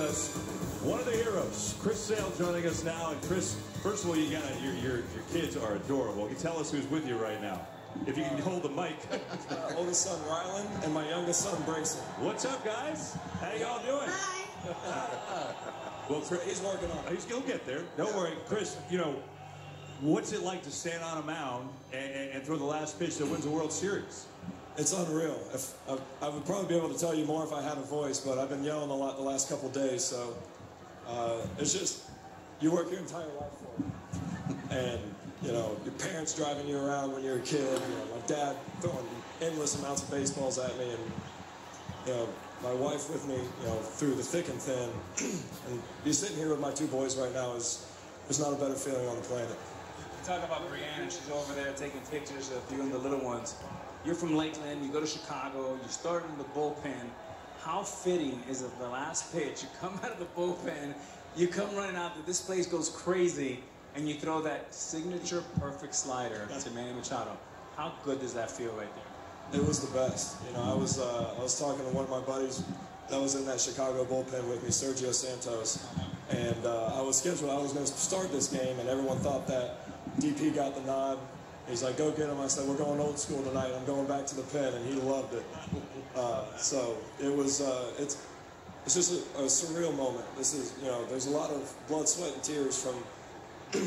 Us, one of the heroes, Chris Sale, joining us now. And Chris, first of all, your kids are adorable. Can you tell us who's with you right now? If you can hold the mic. My oldest son Rylan and my youngest son Brayson. What's up, guys? How y'all doing? Hi. Well, Chris, he's working on it. He'll get there. Don't worry, Chris. You know, what's it like to stand on a mound and throw the last pitch that wins the World Series? It's unreal. I would probably be able to tell you more if I had a voice, but I've been yelling a lot the last couple of days, so it's just, you work your entire life for it. And, you know, your parents driving you around when you're a kid, you know, my dad throwing endless amounts of baseballs at me, and, you know, my wife with me, you know, through the thick and thin. And be sitting here with my two boys right now there's not a better feeling on the planet. Talk about Brianna, she's over there taking pictures of you and the little ones. You're from Lakeland, you go to Chicago, you start in the bullpen. How fitting is it the last pitch? You come out of the bullpen, you come running out, this place goes crazy, and you throw that signature perfect slider to Manny Machado. How good does that feel right there? It was the best. You know, I was talking to one of my buddies that was in that Chicago bullpen with me, Sergio Santos, and I was scheduled. I was going to start this game, and everyone thought that DP got the nod. He's like, go get him. I said, we're going old school tonight. I'm going back to the pen, and he loved it. So it was, it's just a surreal moment. This is, you know, there's a lot of blood, sweat, and tears from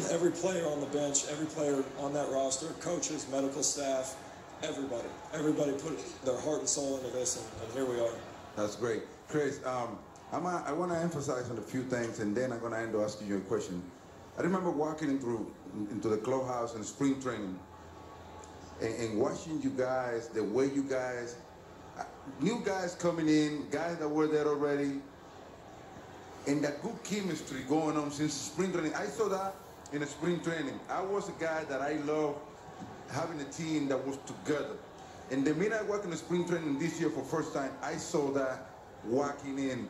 every player on the bench, every player on that roster, coaches, medical staff, everybody. Everybody put their heart and soul into this, and here we are. That's great. Chris, I want to emphasize on a few things, and then I'm going to end up asking you a question. I remember walking into the clubhouse in spring training and watching you guys, the way you guys, new guys coming in, guys that were there already, and that good chemistry going on since spring training. I saw that in the spring training. I was a guy that I loved having a team that was together. And the minute I walked in the spring training this year for the first time, I saw that walking in.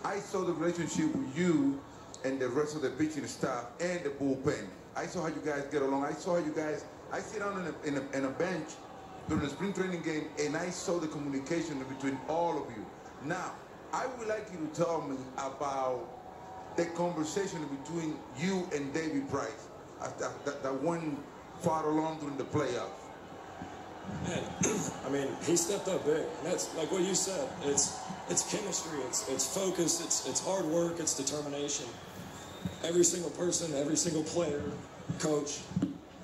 I saw the relationship with you and the rest of the pitching staff and the bullpen. I saw how you guys get along. I saw how you guys, I sit down in a bench during the spring training game, and I saw the communication between all of you. Now, I would like you to tell me about the conversation between you and David Price that went far along during the playoffs. Man, I mean, he stepped up big. And that's like what you said. It's chemistry. It's focus. It's hard work. It's determination. Every single person, every single player, coach,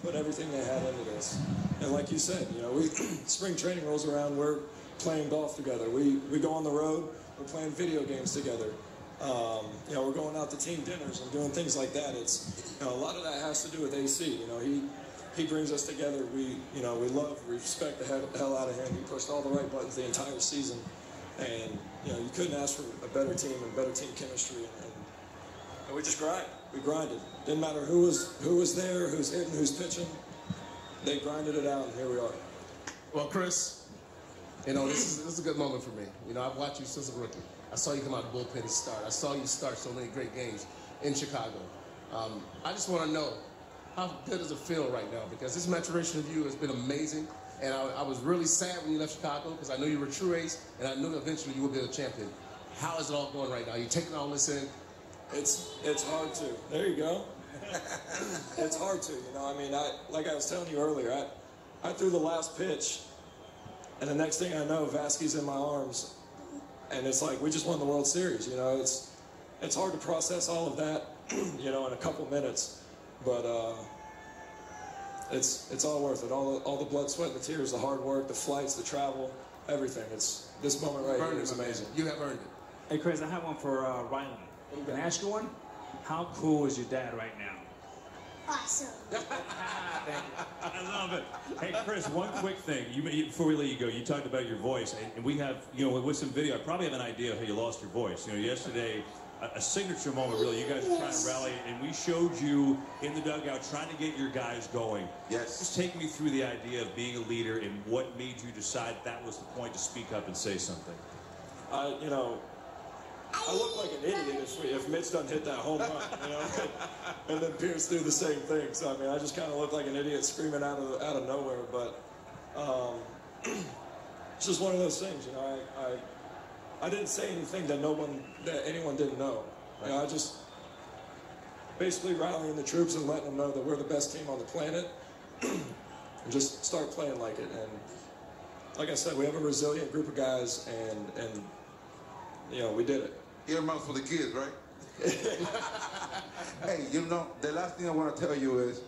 put everything they had into this. And like you said, you know, spring training rolls around. We're playing golf together. We go on the road. We're playing video games together. You know, we're going out to team dinners and doing things like that. It's, you know, a lot of that has to do with AC. You know, he brings us together. We love, we respect the hell out of him. He pushed all the right buttons the entire season, and you know, you couldn't ask for a better team and better team chemistry. And we just grind. We grinded. Didn't matter who was there, who's hitting, who's pitching. They grinded it out, and here we are. Well, Chris, you know, this is a good moment for me. You know, I've watched you since a rookie. I saw you come out of the bullpen and start. I saw you start so many great games in Chicago. I just want to know, how good does it feel right now? Because this maturation of you has been amazing, and I was really sad when you left Chicago because I knew you were a true ace, and I knew eventually you would be a champion. How is it all going right now? You taking all this in? It's hard to. There you go. It's hard to. You know, I mean, like I was telling you earlier, I threw the last pitch, and the next thing I know, Vasquez's in my arms, and it's like we just won the World Series. You know, it's hard to process all of that, you know, in a couple minutes. But it's all worth it. All the blood, sweat, and the tears, the hard work, the flights, the travel, everything. It's this moment right here is amazing. You have earned it. Hey Chris, I have one for Rylan. Can I ask you one? How cool is your dad right now? Awesome. Thank you. I love it. Hey, Chris, one quick thing. Before we let you go, you talked about your voice, and we have, you know, with some video, I probably have an idea of how you lost your voice. You know, yesterday, a signature moment, really. You guys were trying to rally, and we showed you in the dugout trying to get your guys going. Yes. Just take me through the idea of being a leader and what made you decide that was the point to speak up and say something. You know, I look like an idiot if Mitch doesn't hit that home run, you know, and then Pierce do the same thing. So I mean, I just kind of look like an idiot screaming out of nowhere. But it's just one of those things, you know. I didn't say anything that anyone didn't know. You know, I just basically rallying the troops and letting them know that we're the best team on the planet, and just start playing like it. And like I said, we have a resilient group of guys, and you know, we did it. Earmuffs for the kids, right? Hey, you know, the last thing I want to tell you is,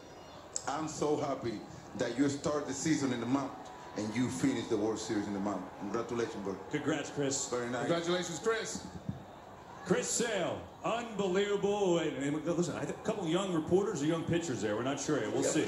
I'm so happy that you start the season in the Mount and you finish the World Series in the Mount. Congratulations, bro. Congrats, Chris. Very nice. Congratulations, Chris. Chris Sale, unbelievable. And listen, I think a couple young reporters or young pitchers there. We're not sure yet. We'll see.